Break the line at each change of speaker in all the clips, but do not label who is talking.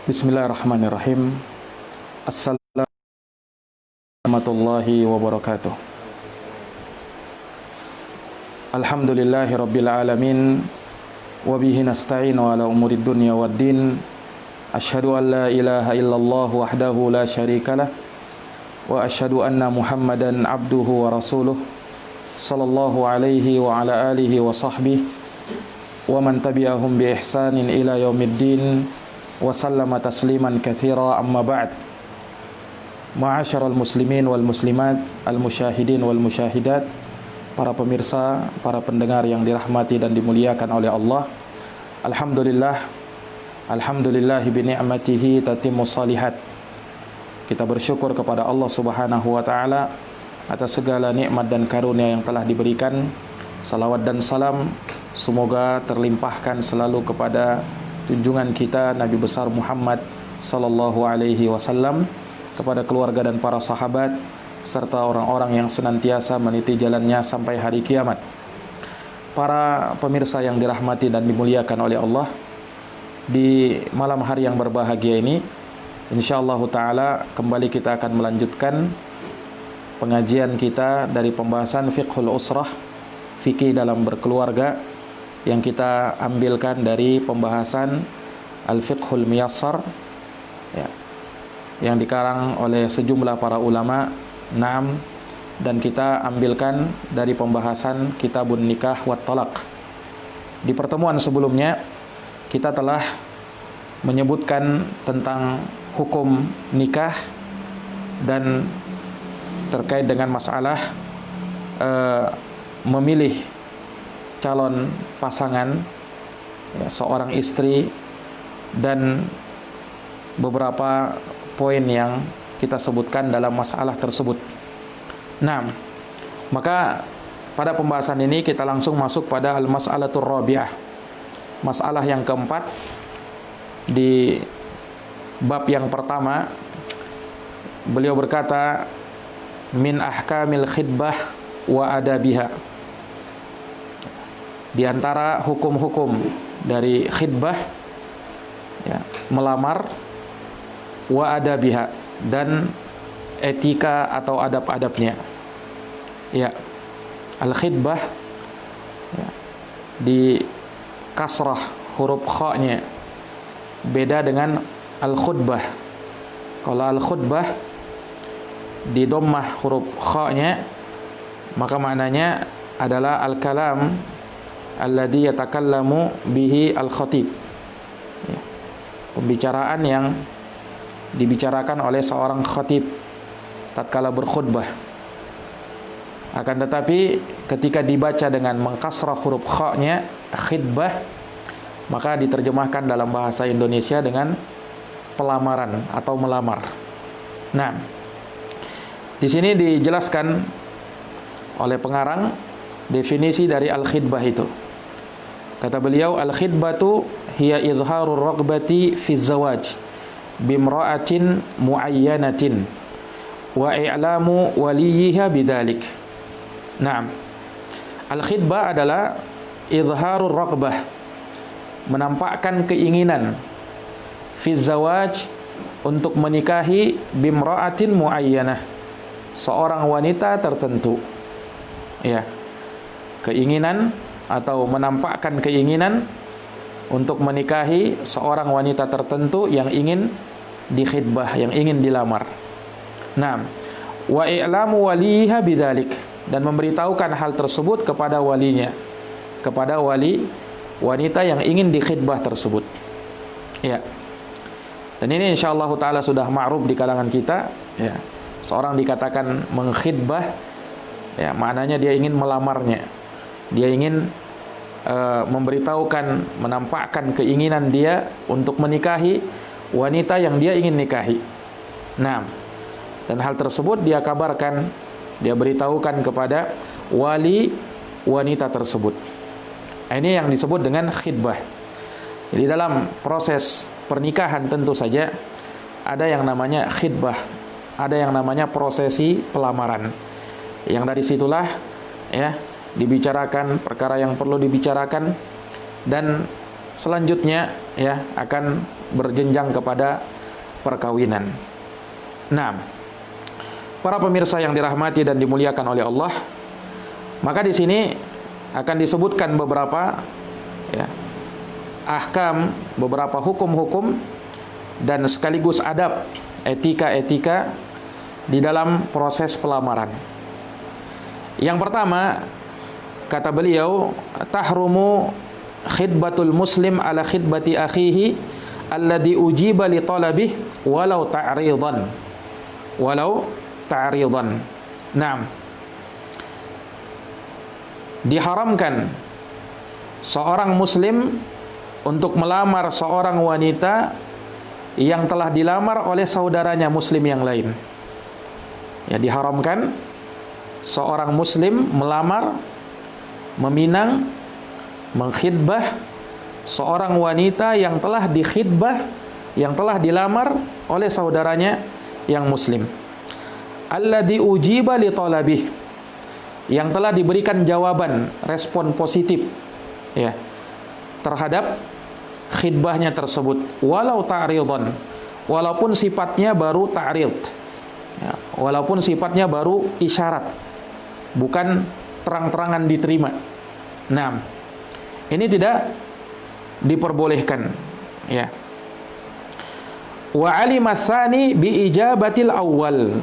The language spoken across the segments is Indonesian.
Bismillahirrahmanirrahim. Assalamualaikum warahmatullahi wabarakatuh. Alhamdulillahi rabbil alamin. Wabihi nasta'inu ala umurid dunya waddin. Asyhadu an la ilaha illallah wahdahu la syarikalah. Wa asyhadu anna Muhammadan abduhu wa rasuluh. Sallallahu alaihi wa ala alihi wa sahbihi. Wa man tabi'ahum bi ihsanin ila yaumiddin. Wa sallama tasliman katsira, amma ba'd. Ma'asyiral muslimin wal muslimat, al musyahidin wal musyahidat, para pemirsa, para pendengar yang dirahmati dan dimuliakan oleh Allah. Alhamdulillahi bi ni'matihi tatimmus shalihat. Kita bersyukur kepada Allah Subhanahu wa taala atas segala nikmat dan karunia yang telah diberikan. Salawat dan salam semoga terlimpahkan selalu kepada junjungan kita Nabi besar Muhammad sallallahu alaihi wasallam, kepada keluarga dan para sahabat serta orang-orang yang senantiasa meniti jalannya sampai hari kiamat. Para pemirsa yang dirahmati dan dimuliakan oleh Allah, di malam hari yang berbahagia ini insyaallah taala kembali kita akan melanjutkan pengajian kita dari pembahasan fiqhul usrah, fikih dalam berkeluarga, yang kita ambilkan dari pembahasan Al-Fiqhul Miyassar ya, yang dikarang oleh sejumlah para ulama. Naam, dan kita ambilkan dari pembahasan Kitabun Nikah wat Talaq. Di pertemuan sebelumnya kita telah menyebutkan tentang hukum nikah dan terkait dengan masalah memilih calon pasangan ya, seorang istri, dan beberapa poin yang kita sebutkan dalam masalah tersebut. Nah, maka pada pembahasan ini kita langsung masuk pada al-mas'alatur rabi'ah, masalah yang keempat di bab yang pertama. Beliau berkata, min ahkamil khidbah wa adabiha. Di antara hukum-hukum dari khidbah ya, melamar, wa adabiha, dan etika atau adab-adabnya. Ya, al-khidbah ya, di kasrah huruf kha-nya beda dengan al-khutbah. Kalau al-khutbah di dhammah huruf kha-nya, maka maknanya adalah al-kalam alladhi yatakallamu bihi al-khatib ya, pembicaraan yang dibicarakan oleh seorang khatib tatkala berkhutbah. Akan tetapi ketika dibaca dengan mengkasrah huruf kha-nya, khidbah, maka diterjemahkan dalam bahasa Indonesia dengan pelamaran atau melamar. Nah, di sini dijelaskan oleh pengarang definisi dari al-khidbah itu. Kata beliau, al-khidbatu hiya izharur raghbati fi zawaj bimra'atin muayyanatin wa i'lamu waliyiha bidzalik. Naam. Al-khidbah adalah izharur raghbah, menampakkan keinginan, fi zawaj, untuk menikahi, bimra'atin muayyanah, seorang wanita tertentu. Ya. Keinginan atau menampakkan keinginan untuk menikahi seorang wanita tertentu yang ingin dikhidbah, yang ingin dilamar. Nah, wa i'lamu waliha bidzalik, dan memberitahukan hal tersebut kepada walinya, kepada wali wanita yang ingin dikhidbah tersebut. Ya. Dan ini insyaallah taala sudah ma'ruf di kalangan kita, ya. Seorang dikatakan mengkhidbah, ya, maknanya dia ingin melamarnya. Dia ingin memberitahukan, menampakkan keinginan dia untuk menikahi wanita yang dia ingin nikahi. Nah, dan hal tersebut dia kabarkan, dia beritahukan kepada wali wanita tersebut. Ini yang disebut dengan khidbah. Jadi dalam proses pernikahan tentu saja ada yang namanya khidbah, ada yang namanya prosesi pelamaran. Yang dari situlah ya dibicarakan perkara yang perlu dibicarakan, dan selanjutnya ya akan berjenjang kepada perkawinan. Nah, para pemirsa yang dirahmati dan dimuliakan oleh Allah, maka di sini akan disebutkan beberapa ya ahkam, beberapa hukum-hukum dan sekaligus adab, etika-etika di dalam proses pelamaran. Yang pertama, kata beliau, tahrumu khidbatul muslim ala khidbati akhihi alladhi ujiba li talabih walau ta'ridan. Walau ta'ridan. Naam. Diharamkan seorang muslim untuk melamar seorang wanita yang telah dilamar oleh saudaranya muslim yang lain. Ya, diharamkan seorang muslim melamar, meminang, mengkhidbah seorang wanita yang telah dikhidbah, yang telah dilamar oleh saudaranya yang muslim. Alladzi ujiba li talabih, yang telah diberikan jawaban, respon positif ya terhadap khidbahnya tersebut, walau ta'ridan, walaupun sifatnya baru ta'rid ya, walaupun sifatnya baru isyarat, bukan terang-terangan diterima. Nah, ini tidak diperbolehkan ya. Wa alima tsani bi ijabatil awwal,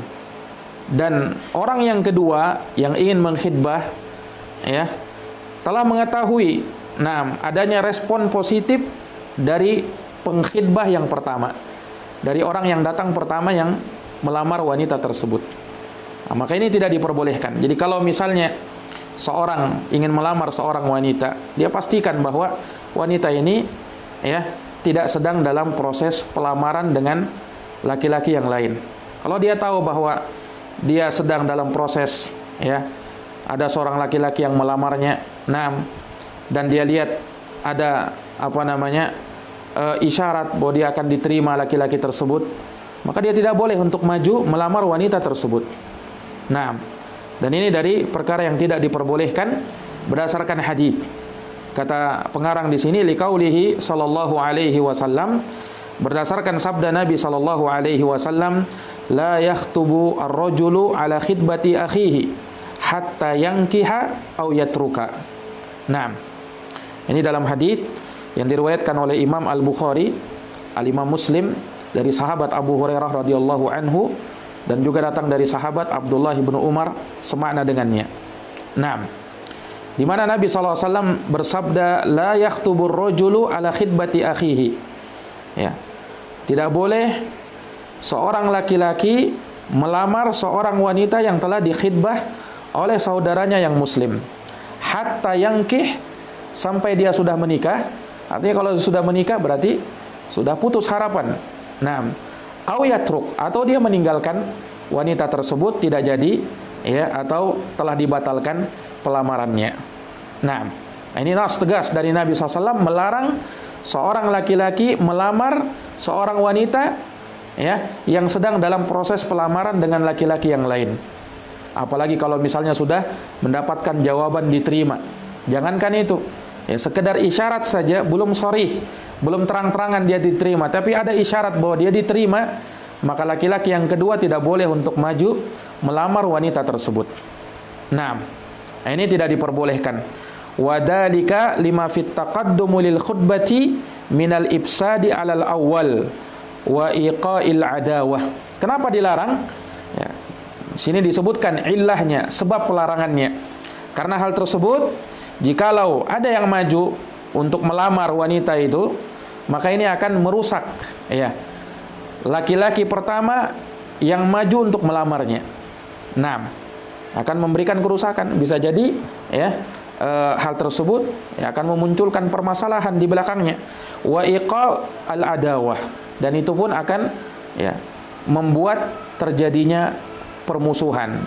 dan orang yang kedua yang ingin mengkhidbah ya telah mengetahui adanya respon positif dari pengkhidbah yang pertama, dari orang yang datang pertama yang melamar wanita tersebut. Nah, maka ini tidak diperbolehkan. Jadi kalau misalnya seorang ingin melamar seorang wanita, dia pastikan bahwa wanita ini ya tidak sedang dalam proses pelamaran dengan laki-laki yang lain. Kalau dia tahu bahwa dia sedang dalam proses ya ada seorang laki-laki yang melamarnya, dan dia lihat ada isyarat bahwa dia akan diterima laki-laki tersebut, maka dia tidak boleh untuk maju melamar wanita tersebut. Nah, dan ini dari perkara yang tidak diperbolehkan berdasarkan hadis. Kata pengarang di sini, liqaulihi sallallahu alaihi wasallam, berdasarkan sabda Nabi sallallahu alaihi wasallam, la yakhtubu ar-rajulu ala khidbati akhihi hatta yankiha aw yatruka. Nah, ini dalam hadis yang diriwayatkan oleh Imam Al-Bukhari, Al-Imam Muslim, dari sahabat Abu Hurairah radhiyallahu anhu, dan juga datang dari sahabat Abdullah bin Umar semakna dengannya. Nah, di mana Nabi SAW bersabda, la yakhtubur rajulu ala khidbati akhihi. Ya, tidak boleh seorang laki-laki melamar seorang wanita yang telah dikhidbah oleh saudaranya yang muslim, hatta yankih, sampai dia sudah menikah. Artinya kalau sudah menikah berarti sudah putus harapan. Nah, au yatruk, atau dia meninggalkan wanita tersebut, tidak jadi ya, atau telah dibatalkan pelamarannya. Nah, ini nas tegas dari Nabi SAW melarang seorang laki-laki melamar seorang wanita ya yang sedang dalam proses pelamaran dengan laki-laki yang lain. Apalagi kalau misalnya sudah mendapatkan jawaban diterima. Jangankan itu, ya sekedar isyarat saja, belum sharih, belum terang-terangan dia diterima, tapi ada isyarat bahwa dia diterima, maka laki-laki yang kedua tidak boleh untuk maju melamar wanita tersebut. Nah, ini tidak diperbolehkan. Wadalika lima fit taqaddumu lil khutbati minal ibsadi alal awwal wa iqa'il adawah. Kenapa dilarang? Ya, sini disebutkan illahnya, sebab pelarangannya. Karena hal tersebut, jikalau ada yang maju untuk melamar wanita itu, maka ini akan merusak ya laki-laki pertama yang maju untuk melamarnya. Nah, akan memberikan kerusakan. Bisa jadi ya hal tersebut ya akan memunculkan permasalahan di belakangnya. Wa iqa al-adawah, dan itu pun akan ya membuat terjadinya permusuhan,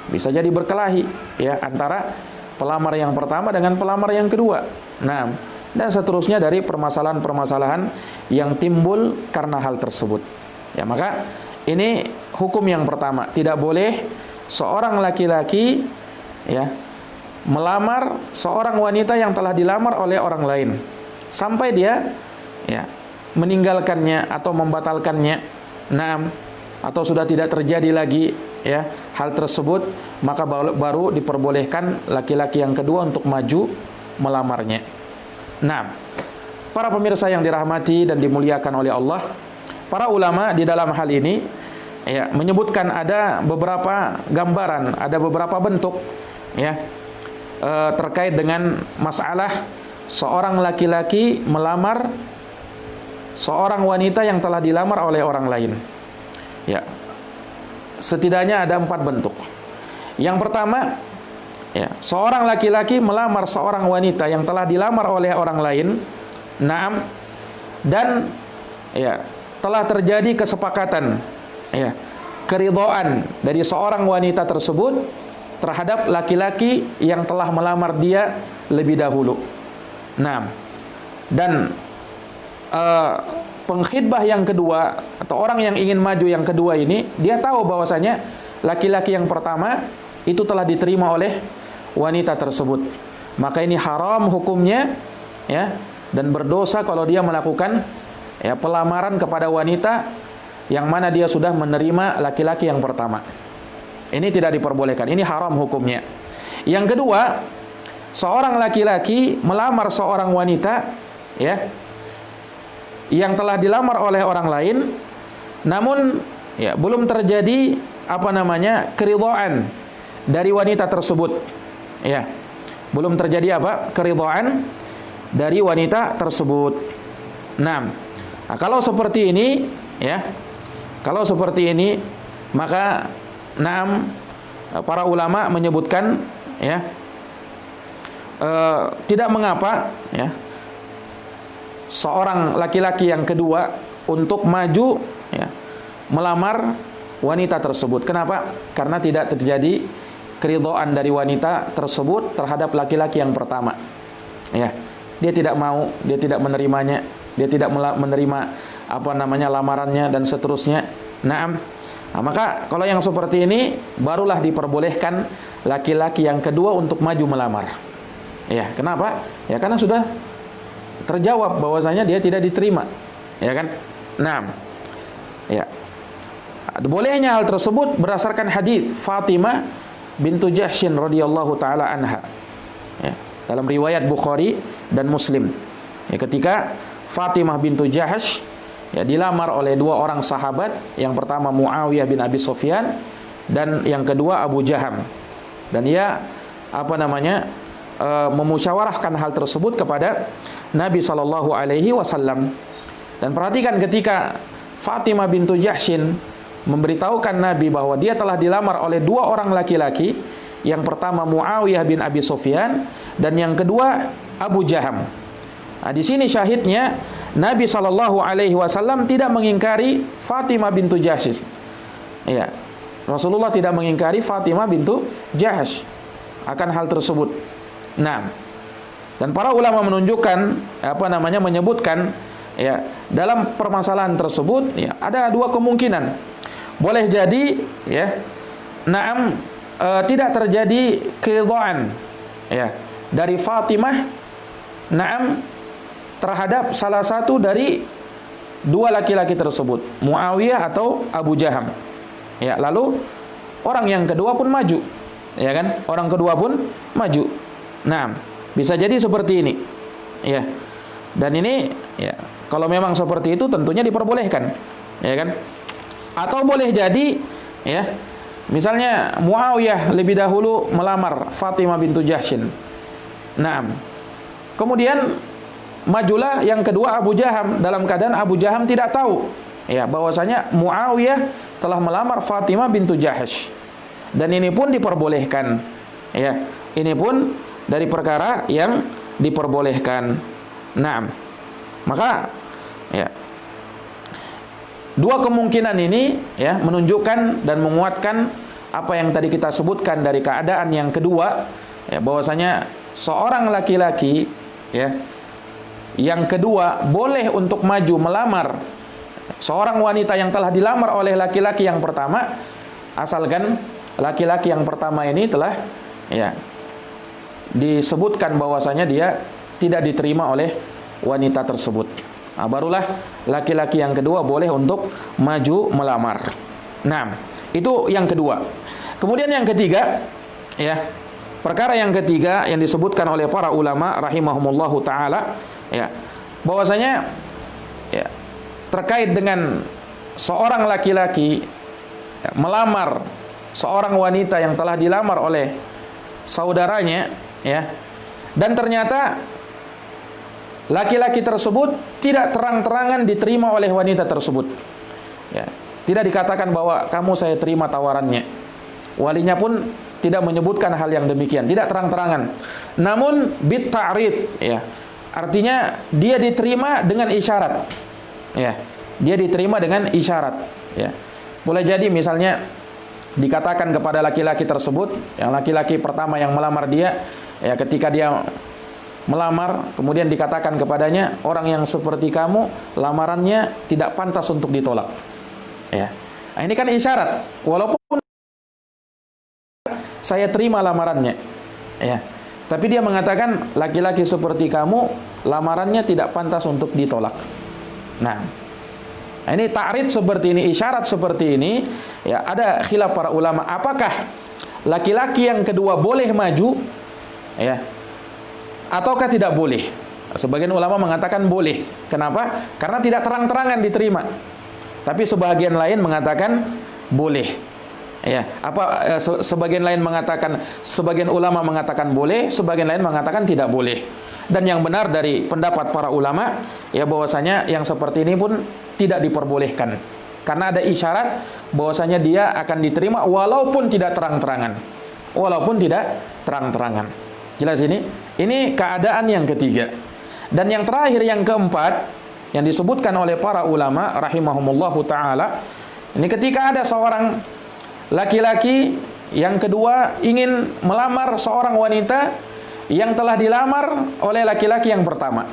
bisa jadi berkelahi ya antara pelamar yang pertama dengan pelamar yang kedua. Nah, dan seterusnya dari permasalahan-permasalahan yang timbul karena hal tersebut. Ya, maka ini hukum yang pertama, tidak boleh seorang laki-laki ya melamar seorang wanita yang telah dilamar oleh orang lain sampai dia ya meninggalkannya atau membatalkannya. Naam, atau sudah tidak terjadi lagi ya hal tersebut, maka baru diperbolehkan laki-laki yang kedua untuk maju melamarnya. Nah, para pemirsa yang dirahmati dan dimuliakan oleh Allah, para ulama di dalam hal ini ya menyebutkan ada beberapa gambaran, ada beberapa bentuk ya terkait dengan masalah seorang laki-laki melamar seorang wanita yang telah dilamar oleh orang lain. Ya, setidaknya ada 4 bentuk. Yang pertama, ya, seorang laki-laki melamar seorang wanita yang telah dilamar oleh orang lain. Naam, dan ya telah terjadi kesepakatan, ya, keridhaan dari seorang wanita tersebut terhadap laki-laki yang telah melamar dia lebih dahulu. Naam, dan pengkhidbah yang kedua atau orang yang ingin maju yang kedua ini, dia tahu bahwasanya laki-laki yang pertama itu telah diterima oleh wanita tersebut. Maka ini haram hukumnya ya, dan berdosa kalau dia melakukan ya pelamaran kepada wanita yang mana dia sudah menerima laki-laki yang pertama. Ini tidak diperbolehkan, ini haram hukumnya. Yang kedua, seorang laki-laki melamar seorang wanita ya yang telah dilamar oleh orang lain, namun ya belum terjadi keridhaan dari wanita tersebut. Ya, belum terjadi keridhaan dari wanita tersebut. Nah, kalau seperti ini ya, maka para ulama menyebutkan ya tidak mengapa ya seorang laki-laki yang kedua untuk maju ya melamar wanita tersebut. Kenapa? Karena tidak terjadi keridhaan dari wanita tersebut terhadap laki-laki yang pertama. Ya, dia tidak mau, dia tidak menerimanya, dia tidak menerima lamarannya dan seterusnya. Nah, maka kalau yang seperti ini barulah diperbolehkan laki-laki yang kedua untuk maju melamar. Ya, kenapa? Ya karena sudah terjawab bahwasanya dia tidak diterima, ya kan? Nah, ya. Bolehnya hal tersebut berdasarkan hadis Fatimah bintu Jahsyin radhiyallahu taala anha. Ya, dalam riwayat Bukhari dan Muslim. Ya, ketika Fatimah bintu Jahsh ya dilamar oleh 2 orang sahabat, yang pertama Muawiyah bin Abi Sufyan dan yang kedua Abu Jaham. Dan ia memusyawarahkan hal tersebut kepada Nabi SAW. Dan perhatikan ketika Fatimah bintu Jahsyin memberitahukan Nabi bahwa dia telah dilamar oleh 2 orang laki-laki, yang pertama Muawiyah bin Abi Sufyan dan yang kedua Abu Jaham. Nah, di sini syahidnya Nabi SAW tidak mengingkari Fatimah bintu Jahsy. Ya, Rasulullah tidak mengingkari Fatimah bintu Jahsy akan hal tersebut. Nah, dan para ulama menunjukkan menyebutkan ya dalam permasalahan tersebut ya ada 2 kemungkinan. Boleh jadi ya tidak terjadi keridhaan ya dari Fatimah terhadap salah satu dari 2 laki-laki tersebut, Muawiyah atau Abu Jaham. Ya, lalu orang yang kedua pun maju. Ya kan? Orang kedua pun maju. Nah, bisa jadi seperti ini. Ya. Dan ini ya, kalau memang seperti itu tentunya diperbolehkan. Ya kan? Atau boleh jadi ya, misalnya Muawiyah lebih dahulu melamar Fatimah bintu Jahsyin. Nah, kemudian majulah yang kedua Abu Jaham, dalam keadaan Abu Jaham tidak tahu ya bahwasanya Muawiyah telah melamar Fatimah bintu Jahsh. Dan ini pun diperbolehkan. Ya, ini pun dari perkara yang diperbolehkan. Nah, maka ya 2 kemungkinan ini ya menunjukkan dan menguatkan apa yang tadi kita sebutkan dari keadaan yang kedua ya, bahwasanya seorang laki-laki ya yang kedua boleh untuk maju melamar seorang wanita yang telah dilamar oleh laki-laki yang pertama, asalkan laki-laki yang pertama ini telah ya disebutkan bahwasanya dia tidak diterima oleh wanita tersebut. Nah, barulah laki-laki yang kedua boleh untuk maju melamar. Nah, itu yang kedua. Kemudian yang ketiga, ya, perkara yang ketiga yang disebutkan oleh para ulama rahimahumullahu taala, ya, bahwasanya ya, terkait dengan seorang laki-laki ya, melamar seorang wanita yang telah dilamar oleh saudaranya, ya, dan ternyata laki-laki tersebut tidak terang-terangan diterima oleh wanita tersebut, ya, tidak dikatakan bahwa kamu saya terima tawarannya. Walinya pun tidak menyebutkan hal yang demikian, tidak terang-terangan. Namun bit ta'rid, ya, artinya dia diterima dengan isyarat, ya, dia diterima dengan isyarat, ya. Boleh jadi misalnya dikatakan kepada laki-laki tersebut, yang laki-laki pertama yang melamar dia, ya, ketika dia melamar, kemudian dikatakan kepadanya, orang yang seperti kamu, lamarannya tidak pantas untuk ditolak. Ya, nah, ini kan isyarat, walaupun saya terima lamarannya, ya, tapi dia mengatakan laki-laki seperti kamu, lamarannya tidak pantas untuk ditolak. Nah, ini ta'rid seperti ini, isyarat seperti ini, ya, ada khilaf para ulama. Apakah laki-laki yang kedua boleh maju, ya, ataukah tidak boleh? Sebagian ulama mengatakan boleh. Kenapa? Karena tidak terang-terangan diterima. Tapi sebagian lain mengatakan boleh. Ya, sebagian lain mengatakan, sebagian ulama mengatakan boleh, sebagian lain mengatakan tidak boleh. Dan yang benar dari pendapat para ulama, ya, bahwasanya yang seperti ini pun tidak diperbolehkan. Karena ada isyarat bahwasanya dia akan diterima walaupun tidak terang-terangan. Walaupun tidak terang-terangan. Jelas ini? Ini keadaan yang ketiga. Dan yang terakhir, yang keempat, yang disebutkan oleh para ulama rahimahumullahu ta'ala, ini ketika ada seorang laki-laki yang kedua ingin melamar seorang wanita yang telah dilamar oleh laki-laki yang pertama.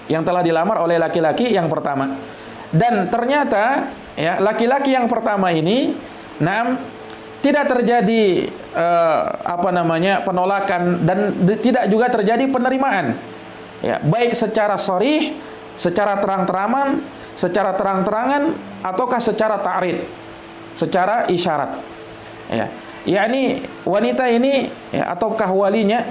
Yang telah dilamar oleh laki-laki yang pertama. Dan ternyata, ya, laki-laki yang pertama ini, tidak terjadi penolakan dan tidak juga terjadi penerimaan. Ya, baik secara sharih, secara terang-terangan ataukah secara ta'rid, secara isyarat. Ya, yakni wanita ini, ya, ataukah walinya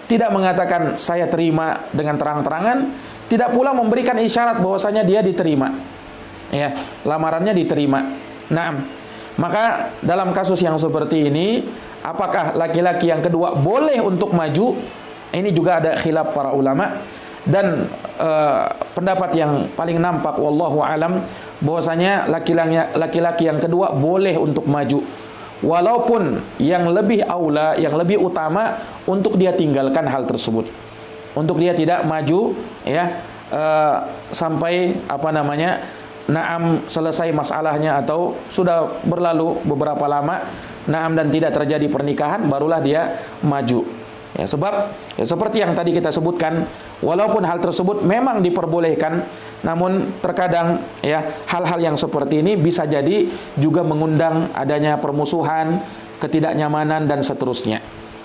tidak mengatakan saya terima dengan terang-terangan, tidak pula memberikan isyarat bahwasanya dia diterima. Ya, lamarannya diterima. Nah, maka dalam kasus yang seperti ini, apakah laki-laki yang kedua boleh untuk maju? Ini juga ada khilaf para ulama. Dan pendapat yang paling nampak wallahu alam, bahwasanya laki-laki yang kedua boleh untuk maju, walaupun yang lebih aula, yang lebih utama untuk dia tinggalkan hal tersebut, untuk dia tidak maju, ya, sampai selesai masalahnya atau sudah berlalu beberapa lama, dan tidak terjadi pernikahan, barulah dia maju. Ya, sebab ya, seperti yang tadi kita sebutkan, walaupun hal tersebut memang diperbolehkan, namun terkadang, ya, hal-hal yang seperti ini bisa jadi juga mengundang adanya permusuhan, ketidaknyamanan dan seterusnya.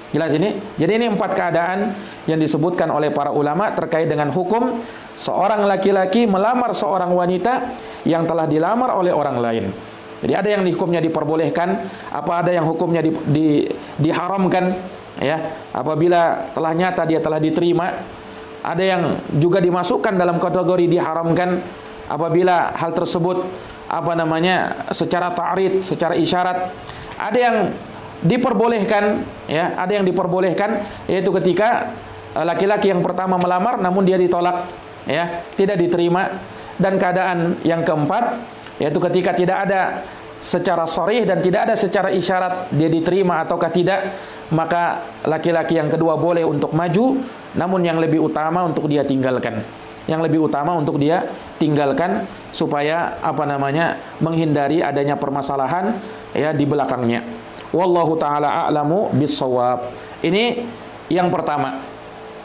Jelas ini? Jadi ini 4 keadaan yang disebutkan oleh para ulama terkait dengan hukum seorang laki-laki melamar seorang wanita yang telah dilamar oleh orang lain. Jadi ada yang hukumnya diperbolehkan, ada yang hukumnya diharamkan, ya, apabila telah nyata dia telah diterima. Ada yang juga dimasukkan dalam kategori diharamkan apabila hal tersebut secara ta'rid, secara isyarat. Ada yang diperbolehkan, ya, ada yang diperbolehkan, yaitu ketika laki-laki yang pertama melamar namun dia ditolak, ya, tidak diterima. Dan keadaan yang keempat, yaitu ketika tidak ada secara sharih dan tidak ada secara isyarat dia diterima ataukah tidak, maka laki-laki yang kedua boleh untuk maju, namun yang lebih utama untuk dia tinggalkan. Yang lebih utama untuk dia tinggalkan supaya menghindari adanya permasalahan, ya, di belakangnya. Wallahu taala a'lamu bis-shawab. Ini yang pertama.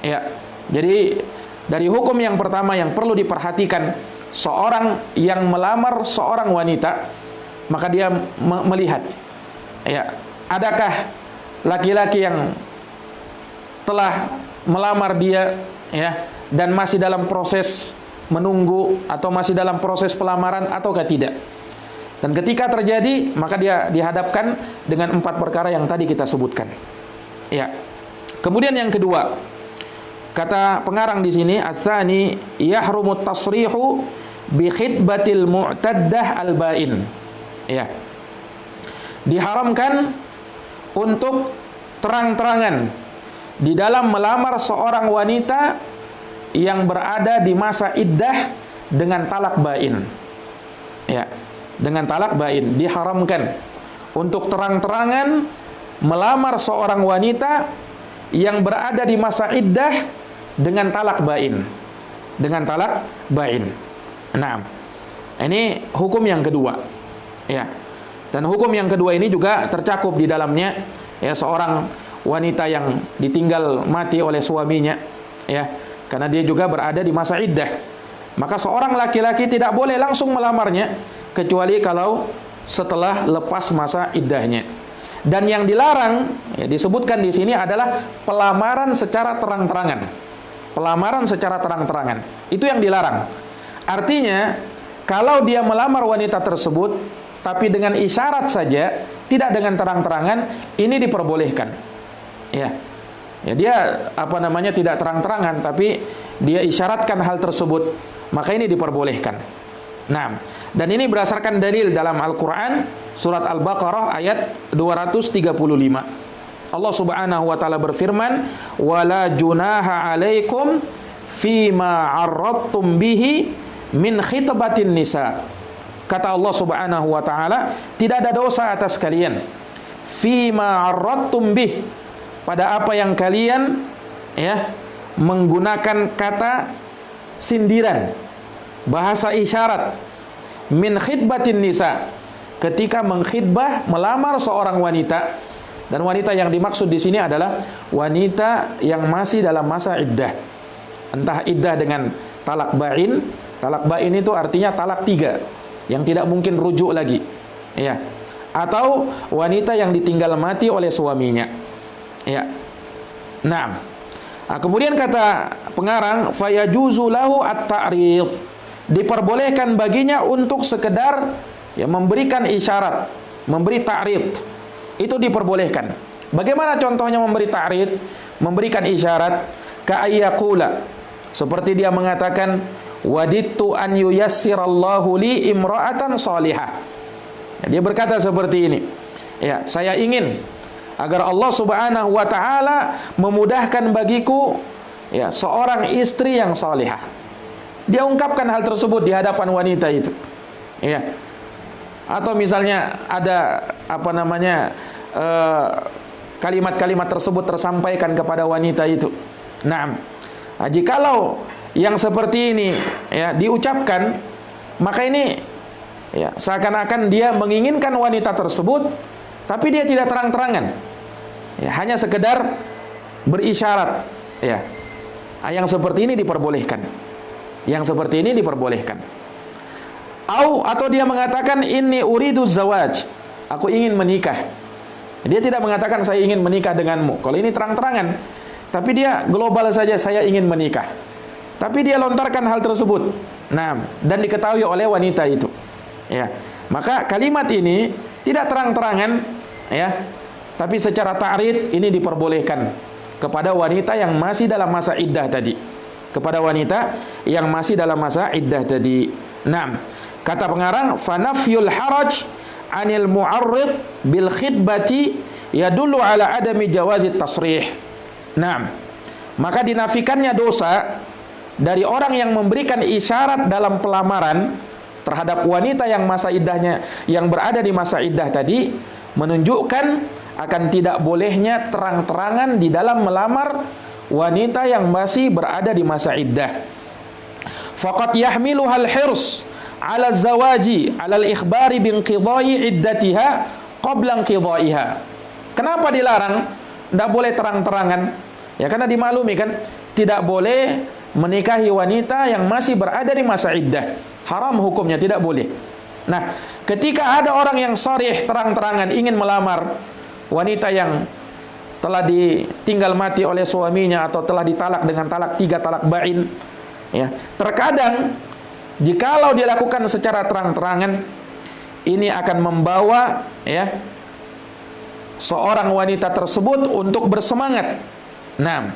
Ya. Jadi dari hukum yang pertama yang perlu diperhatikan, seorang yang melamar seorang wanita, maka dia melihat, ya, adakah laki-laki yang telah melamar dia, ya, dan masih dalam proses menunggu atau masih dalam proses pelamaran ataukah tidak. Dan ketika terjadi, maka dia dihadapkan dengan 4 perkara yang tadi kita sebutkan. Ya. Kemudian yang kedua, kata pengarang di sini, ats-tsani yahrumut tasrihu bi khitbatil mu'taddah al-ba'in. Ya. Diharamkan untuk terang-terangan di dalam melamar seorang wanita yang berada di masa iddah dengan talak bain. Ya, dengan talak bain diharamkan untuk terang-terangan melamar seorang wanita yang berada di masa iddah dengan talak bain. Dengan talak bain. Nah, ini hukum yang kedua. Ya. Dan hukum yang kedua ini juga tercakup di dalamnya, ya, seorang wanita yang ditinggal mati oleh suaminya, ya, karena dia juga berada di masa iddah. Maka seorang laki-laki tidak boleh langsung melamarnya kecuali kalau setelah lepas masa iddahnya. Dan yang dilarang, ya, disebutkan di sini adalah pelamaran secara terang-terangan. Pelamaran secara terang-terangan. Itu yang dilarang. Artinya, kalau dia melamar wanita tersebut tapi dengan isyarat saja, tidak dengan terang-terangan, ini diperbolehkan. Ya. Ya, dia tidak terang-terangan, tapi dia isyaratkan hal tersebut, maka ini diperbolehkan. Nah, dan ini berdasarkan dalil dalam Al-Qur'an surat Al-Baqarah ayat 235. Allah Subhanahu wa taala berfirman, "Wala junaha 'alaikum fima 'arradtum bihi min khitbatin nisa." Kata Allah Subhanahu wa taala, tidak ada dosa atas kalian fima 'arradtum bih, pada apa yang kalian, ya, menggunakan kata sindiran, bahasa isyarat, min khitbatin nisa, ketika mengkhidbah melamar seorang wanita. Dan wanita yang dimaksud di sini adalah wanita yang masih dalam masa iddah. Entah iddah dengan talak bain. Talak bain itu artinya talak 3 yang tidak mungkin rujuk lagi, ya, atau wanita yang ditinggal mati oleh suaminya, ya. Nah, kemudian kata pengarang, fayajuzu lahu at-ta'rid, diperbolehkan baginya untuk sekedar, ya, memberikan isyarat, memberi ta'rid, itu diperbolehkan. Bagaimana contohnya memberi ta'rid, memberikan isyarat? Ka'ayyaqula, seperti dia mengatakan, wadittu an yuyassirallahu li imra'atan salihah. Dia berkata seperti ini, ya, saya ingin agar Allah Subhanahu wa taala memudahkan bagiku, ya, seorang istri yang salihah. Dia ungkapkan hal tersebut di hadapan wanita itu, ya. Atau misalnya ada kalimat-kalimat tersebut tersampaikan kepada wanita itu. Nah, jikalau yang seperti ini, ya, diucapkan, maka ini, ya, seakan-akan dia menginginkan wanita tersebut, tapi dia tidak terang-terangan, ya, hanya sekedar berisyarat, ya. Yang seperti ini diperbolehkan. Yang seperti ini diperbolehkan. Atau dia mengatakan inni uridu zawaj, aku ingin menikah. Dia tidak mengatakan saya ingin menikah denganmu. Kalau ini terang-terangan, tapi dia global saja, saya ingin menikah. Tapi dia lontarkan hal tersebut. Nah, dan diketahui oleh wanita itu. Ya. Maka kalimat ini tidak terang-terangan, ya, tapi secara ta'rid ini diperbolehkan kepada wanita yang masih dalam masa iddah tadi. Kepada wanita yang masih dalam masa iddah tadi. Nah, kata pengarang, fanafyul haraj 'anil mu'arrid bil khidbati yadullu ala adami jawazit tasrih. Nah, maka dinafikannya dosa dari orang yang memberikan isyarat dalam pelamaran terhadap wanita yang masa iddahnya, yang berada di masa iddah tadi, menunjukkan akan tidak bolehnya terang-terangan di dalam melamar wanita yang masih berada di masa iddah. Faqad yahmiluhal hirs 'ala zawaji 'ala al-ikhbari binqidai iddatiha qabla inqidaiha. Kenapa dilarang? Tidak boleh terang-terangan, ya, karena dimaklumi kan, tidak boleh menikahi wanita yang masih berada di masa iddah. Haram hukumnya, tidak boleh. Nah, ketika ada orang yang sharih terang-terangan ingin melamar wanita yang telah ditinggal mati oleh suaminya atau telah ditalak dengan talak 3, talak bain, ya, terkadang jikalau dilakukan secara terang-terangan, ini akan membawa, ya, seorang wanita tersebut untuk bersemangat, nah,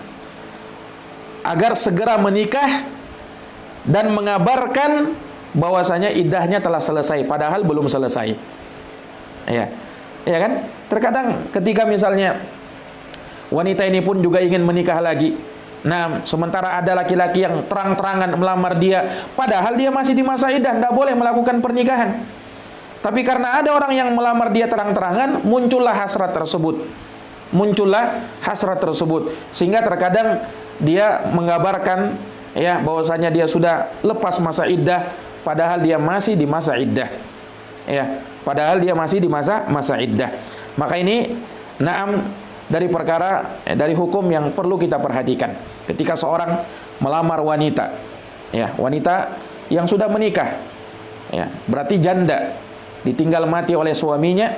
agar segera menikah dan mengabarkan bahwasanya iddahnya telah selesai, padahal belum selesai. Ya, ya kan? Terkadang ketika misalnya wanita ini pun juga ingin menikah lagi, nah, sementara ada laki-laki yang terang-terangan melamar dia, padahal dia masih di masa iddah, tidak boleh melakukan pernikahan. Tapi karena ada orang yang melamar dia terang-terangan, muncullah hasrat tersebut, sehingga terkadang dia mengabarkan, ya, bahwasanya dia sudah lepas masa iddah, padahal dia masih di masa iddah, ya, padahal dia masih di masa iddah. Maka ini naam dari perkara, dari hukum yang perlu kita perhatikan ketika seorang melamar wanita, ya, wanita yang sudah menikah, ya, berarti janda, ditinggal mati oleh suaminya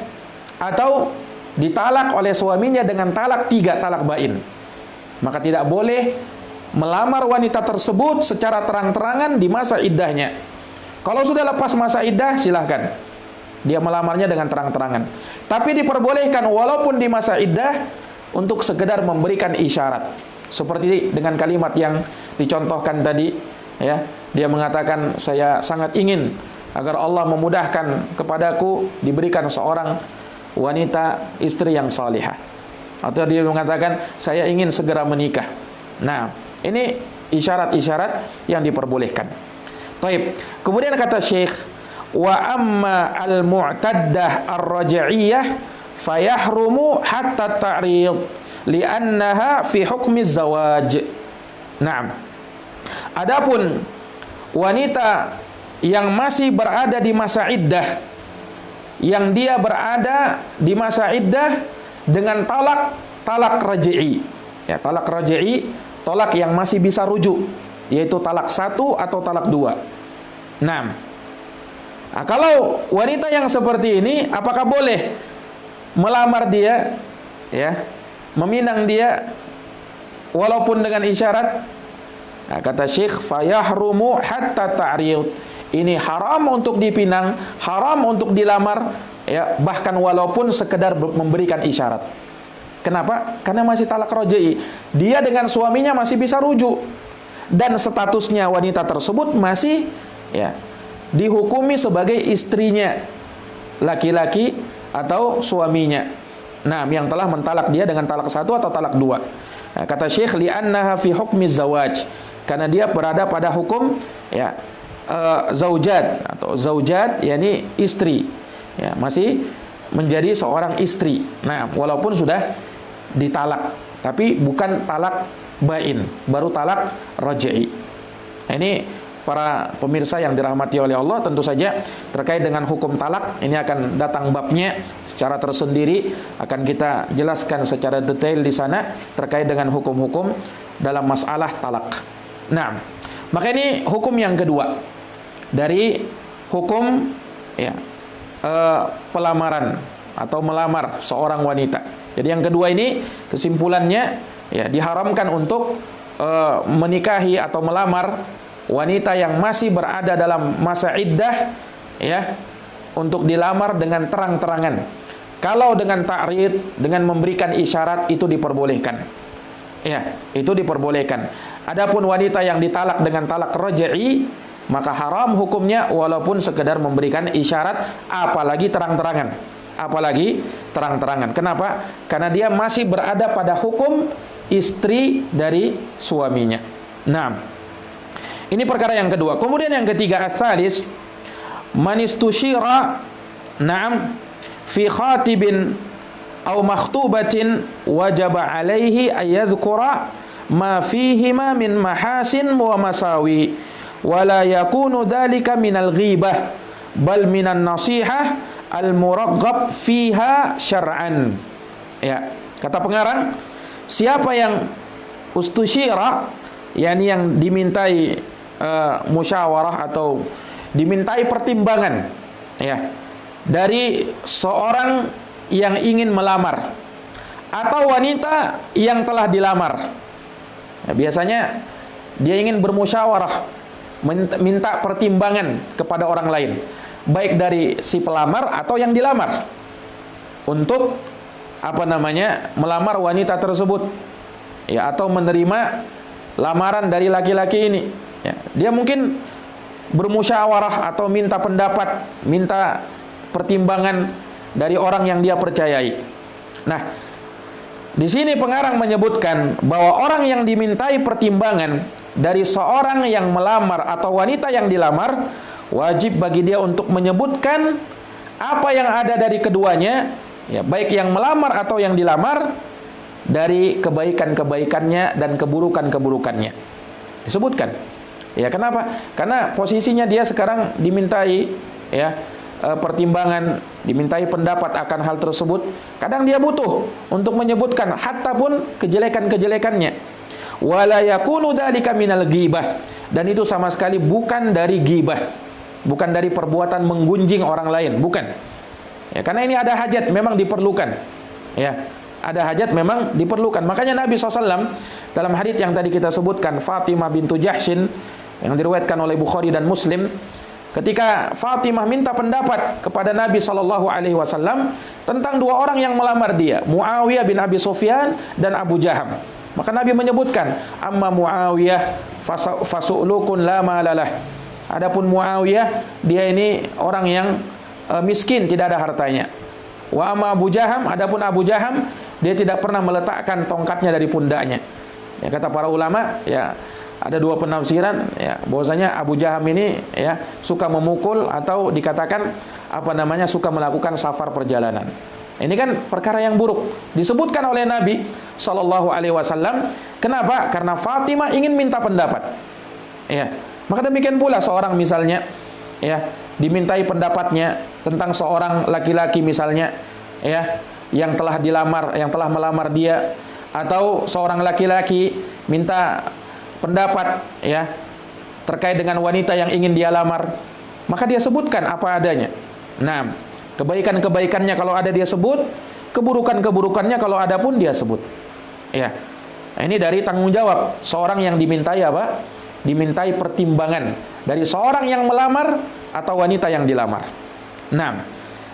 atau ditalak oleh suaminya dengan talak 3, talak bain, maka tidak boleh melamar wanita tersebut secara terang-terangan di masa iddahnya. Kalau sudah lepas masa iddah, silahkan dia melamarnya dengan terang-terangan. Tapi diperbolehkan walaupun di masa iddah untuk sekedar memberikan isyarat. Seperti dengan kalimat yang dicontohkan tadi, ya. Dia mengatakan, saya sangat ingin agar Allah memudahkan kepadaku diberikan seorang wanita istri yang salihah. Atau dia mengatakan, saya ingin segera menikah. Nah, ini isyarat-isyarat yang diperbolehkan. Taib. Kemudian kata Syekh, wa amma al-mu'taddah ar-raj'iyah fayahrumu hatta ta'rid li'annaha fi hukmi zawaj. Naam. Adapun wanita yang masih berada di masa iddah, yang dia berada di masa iddah dengan talak raj'i, ya, talak raj'i, talak yang masih bisa rujuk, yaitu talak 1 atau talak 2. Nah, kalau wanita yang seperti ini, apakah boleh melamar dia, ya, meminang dia walaupun dengan isyarat? Nah, kata Syekh, fayahrumu hatta ta'rid. Ini haram untuk dipinang, haram untuk dilamar, ya, bahkan walaupun sekedar memberikan isyarat. Kenapa? Karena masih talak raj'i. Dia dengan suaminya masih bisa rujuk, dan statusnya wanita tersebut masih, ya, dihukumi sebagai istrinya laki-laki atau suaminya, nah, yang telah mentalak dia dengan talak 1 atau talak 2. Nah, kata Syekh, li'annaha fi hukmi zawaj, karena dia berada pada hukum, ya, zaujat atau zaujat, yakni istri, ya, masih menjadi seorang istri. Nah, walaupun sudah ditalak, tapi bukan talak bain, baru talak raj'i. Nah, ini para pemirsa yang dirahmati oleh Allah, tentu saja terkait dengan hukum talak ini akan datang babnya secara tersendiri, akan kita jelaskan secara detail di sana terkait dengan hukum-hukum dalam masalah talak. Nah, maka ini hukum yang kedua dari hukum, ya, pelamaran atau melamar seorang wanita. Jadi yang kedua ini kesimpulannya, ya, diharamkan untuk menikahi atau melamar wanita yang masih berada dalam masa iddah, ya, untuk dilamar dengan terang-terangan. Kalau dengan ta'rid, dengan memberikan isyarat, itu diperbolehkan, ya, itu diperbolehkan. Adapun wanita yang ditalak dengan talak raj'i, maka haram hukumnya walaupun sekedar memberikan isyarat, apalagi terang-terangan. Apalagi terang-terangan. Kenapa? Karena dia masih berada pada hukum istri dari suaminya. Nah, ini perkara yang kedua. Kemudian yang ketiga, ats-tsalis, man istusyira, na'am, fi khatibin aw makhtubatin wajaba alaihi ayyadhkura ma fihima min mahasin wa masawi wa la yakunu dhalika minal ghibah bal minan nasihah al-muraghab fiha syar'an. Ya, kata pengarang, siapa yang ustusyira, yakni yang dimintai musyawarah atau dimintai pertimbangan, ya, dari seorang yang ingin melamar, atau wanita yang telah dilamar. Ya, biasanya dia ingin bermusyawarah, minta pertimbangan kepada orang lain, baik dari si pelamar atau yang dilamar, untuk melamar wanita tersebut, ya, atau menerima lamaran dari laki-laki ini. Ya, dia mungkin bermusyawarah atau minta pendapat, minta pertimbangan dari orang yang dia percayai. Nah, di sini pengarang menyebutkan bahwa orang yang dimintai pertimbangan dari seorang yang melamar atau wanita yang dilamar, wajib bagi dia untuk menyebutkan apa yang ada dari keduanya, ya, baik yang melamar atau yang dilamar, dari kebaikan-kebaikannya dan keburukan-keburukannya. Disebutkan. Ya, kenapa? Karena posisinya dia sekarang dimintai, ya, pertimbangan, dimintai pendapat akan hal tersebut. Kadang dia butuh untuk menyebutkan hatta pun kejelekan-kejelekannya. Wala yakunu dzalika minal ghibah, dan itu sama sekali bukan dari ghibah, bukan dari perbuatan menggunjing orang lain, bukan. Ya, karena ini ada hajat, memang diperlukan. Ya, ada hajat memang diperlukan. Makanya Nabi SAW dalam hadits yang tadi kita sebutkan, Fatimah bintu Jahsyin, yang diriwayatkan oleh Bukhari dan Muslim, ketika Fatimah minta pendapat kepada Nabi SAW tentang dua orang yang melamar dia, Muawiyah bin Abi Sufyan dan Abu Jaham, maka Nabi menyebutkan, amma Muawiyah fasu'lukun la malalah. Adapun Muawiyah, dia ini orang yang miskin, tidak ada hartanya. Wa amma Abu Jaham, adapun Abu Jaham, dia tidak pernah meletakkan tongkatnya dari pundaknya. Ya, kata para ulama, ya, ada dua penafsiran, ya, bahwasanya Abu Jaham ini, ya, suka memukul atau dikatakan suka melakukan safar perjalanan. Ini kan perkara yang buruk, disebutkan oleh Nabi Shallallahu Alaihi Wasallam. Kenapa? Karena Fatimah ingin minta pendapat. Ya, maka demikian pula seorang misalnya, ya, dimintai pendapatnya tentang seorang laki-laki misalnya, ya, yang telah dilamar, yang telah melamar dia, atau seorang laki-laki minta pendapat, ya, terkait dengan wanita yang ingin dia lamar, maka dia sebutkan apa adanya. Nah, kebaikan-kebaikannya kalau ada dia sebut, keburukan-keburukannya kalau ada pun dia sebut. Ya. Nah, ini dari tanggung jawab seorang yang dimintai apa? Dimintai pertimbangan dari seorang yang melamar atau wanita yang dilamar. Nah,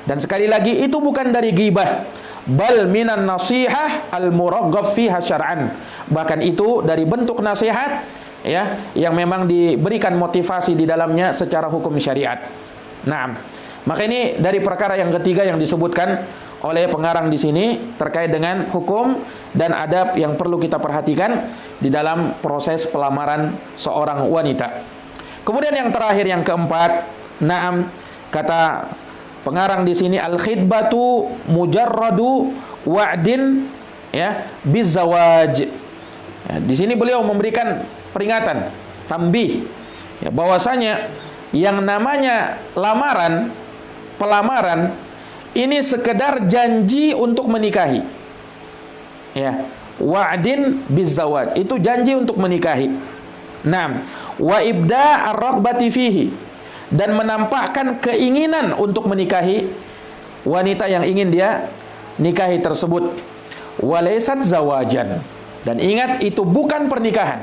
dan sekali lagi itu bukan dari ghibah, bal minan nasihah al-muraghab fiha syar'an. Bahkan itu dari bentuk nasihat, ya, yang memang diberikan motivasi di dalamnya secara hukum syariat. Nah, maka ini dari perkara yang ketiga yang disebutkan oleh pengarang di sini terkait dengan hukum dan adab yang perlu kita perhatikan di dalam proses pelamaran seorang wanita. Kemudian yang terakhir, yang keempat, na'am, kata pengarang di sini, al-khidbatu mujarradu wa'din, ya, bizawaj. Ya, di sini beliau memberikan peringatan, tambih, ya, bahwasanya yang namanya lamaran, pelamaran ini sekedar janji untuk menikahi. Ya, wa'din bizawaj, itu janji untuk menikahi. Naam, wa ibda' ar-raghbati fihi, dan menampakkan keinginan untuk menikahi wanita yang ingin dia nikahi tersebut. Walaysat zawajan, dan ingat itu bukan pernikahan.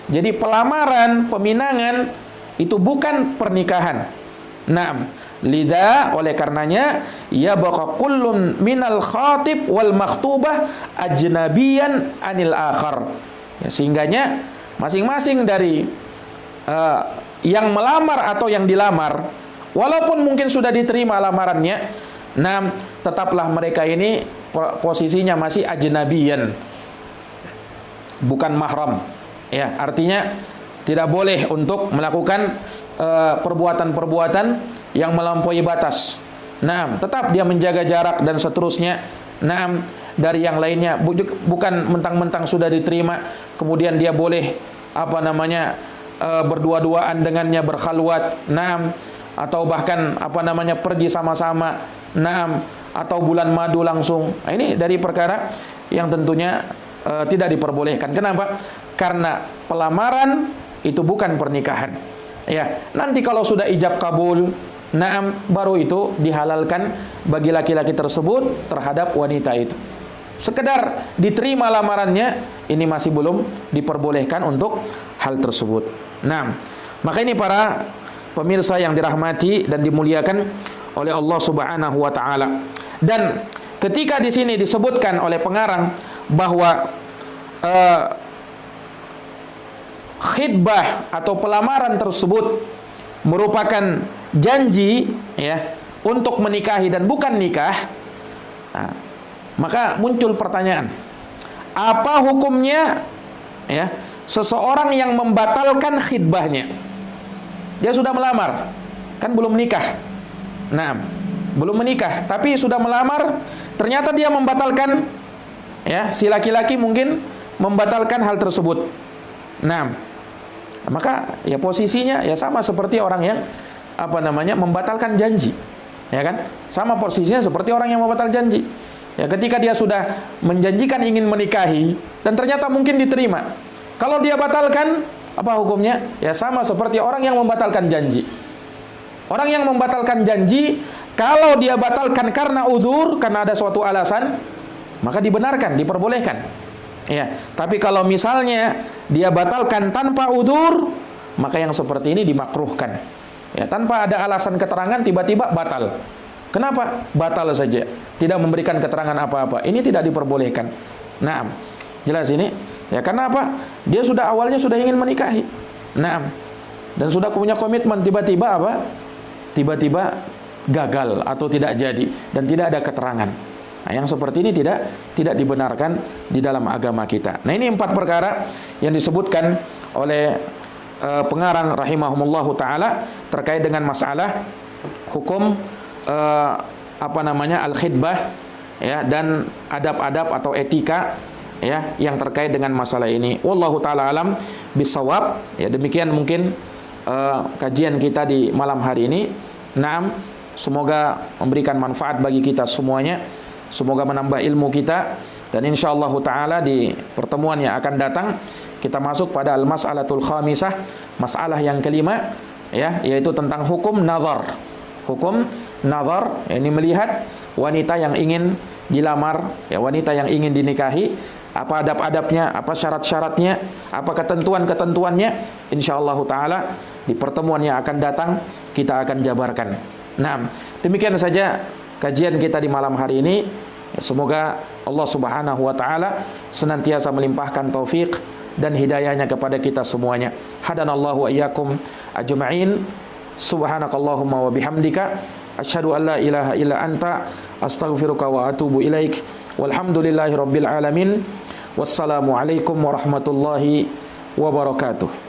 Jadi pelamaran, peminangan itu bukan pernikahan. Naam, lidha, oleh karenanya, ya baqa kullun minal khatib wal makhtubah ajnabiyan anil akhar. Ya, sehingganya masing-masing dari yang melamar atau yang dilamar, walaupun mungkin sudah diterima lamarannya, nah, tetaplah mereka ini posisinya masih ajnabiyan, bukan mahram. Ya, artinya tidak boleh untuk melakukan perbuatan-perbuatan yang melampaui batas. Nah, tetap dia menjaga jarak dan seterusnya. Nah, dari yang lainnya, bukan mentang-mentang sudah diterima kemudian dia boleh berdua-duaan dengannya, berkhalwat, naam, atau bahkan pergi sama-sama, naam, atau bulan madu langsung. Nah, ini dari perkara yang tentunya tidak diperbolehkan. Kenapa? Karena pelamaran itu bukan pernikahan. Ya, nanti kalau sudah ijab kabul, naam, baru itu dihalalkan bagi laki-laki tersebut terhadap wanita itu. sekedar diterima lamarannya, ini masih belum diperbolehkan untuk hal tersebut. Nah, maka ini para pemirsa yang dirahmati dan dimuliakan oleh Allah Subhanahu wa taala. Dan ketika di sini disebutkan oleh pengarang bahwa khitbah atau pelamaran tersebut merupakan janji ya untuk menikahi dan bukan nikah, nah, maka muncul pertanyaan, apa hukumnya ya seseorang yang membatalkan khitbahnya? Dia sudah melamar, kan belum nikah. Nah, belum menikah, tapi sudah melamar, ternyata dia membatalkan, ya, si laki-laki mungkin membatalkan hal tersebut. Nah, maka ya posisinya ya sama seperti orang yang membatalkan janji, ya kan? Sama posisinya seperti orang yang membatal janji. Ya, ketika dia sudah menjanjikan ingin menikahi dan ternyata mungkin diterima, kalau dia batalkan, apa hukumnya? Ya sama seperti orang yang membatalkan janji. Orang yang membatalkan janji, kalau dia batalkan karena uzur, karena ada suatu alasan, maka dibenarkan, diperbolehkan. Ya, tapi kalau misalnya dia batalkan tanpa uzur, maka yang seperti ini dimakruhkan. Ya, tanpa ada alasan keterangan tiba-tiba batal. Kenapa? Batal saja, tidak memberikan keterangan apa-apa. Ini tidak diperbolehkan. Nah, jelas ini. Ya, karena apa? Dia sudah awalnya sudah ingin menikahi. Nah, dan sudah punya komitmen, tiba-tiba apa? Tiba-tiba gagal atau tidak jadi dan tidak ada keterangan. Nah, yang seperti ini tidak dibenarkan di dalam agama kita. Nah, ini 4 perkara yang disebutkan oleh pengarang rahimahumullahu taala terkait dengan masalah hukum al-khitbah, ya, dan adab-adab atau etika, ya, yang terkait dengan masalah ini. Wallahu taala alam bisawab. Ya, demikian mungkin kajian kita di malam hari ini. Naam, semoga memberikan manfaat bagi kita semuanya. Semoga menambah ilmu kita, dan insyaallah taala di pertemuan yang akan datang kita masuk pada al-mas'alatul khamisah, masalah yang kelima, ya, yaitu tentang hukum nazar. Hukum nazar, ini melihat wanita yang ingin dilamar, ya, wanita yang ingin dinikahi, apa adab-adabnya, apa syarat-syaratnya, apa ketentuan-ketentuannya. Insyaallah taala di pertemuan yang akan datang kita akan jabarkan. Nah, demikian saja kajian kita di malam hari ini. Semoga Allah Subhanahu wa taala senantiasa melimpahkan taufik dan hidayahnya kepada kita semuanya. Hadanallahu wa iyyakum ajma'in. Subhanakallahumma wa bihamdika asyhadu an la ilaha illa anta astaghfiruka wa atubu ilaik. Walhamdulillahi rabbil alamin. Wassalamu alaikum warahmatullahi wabarakatuh.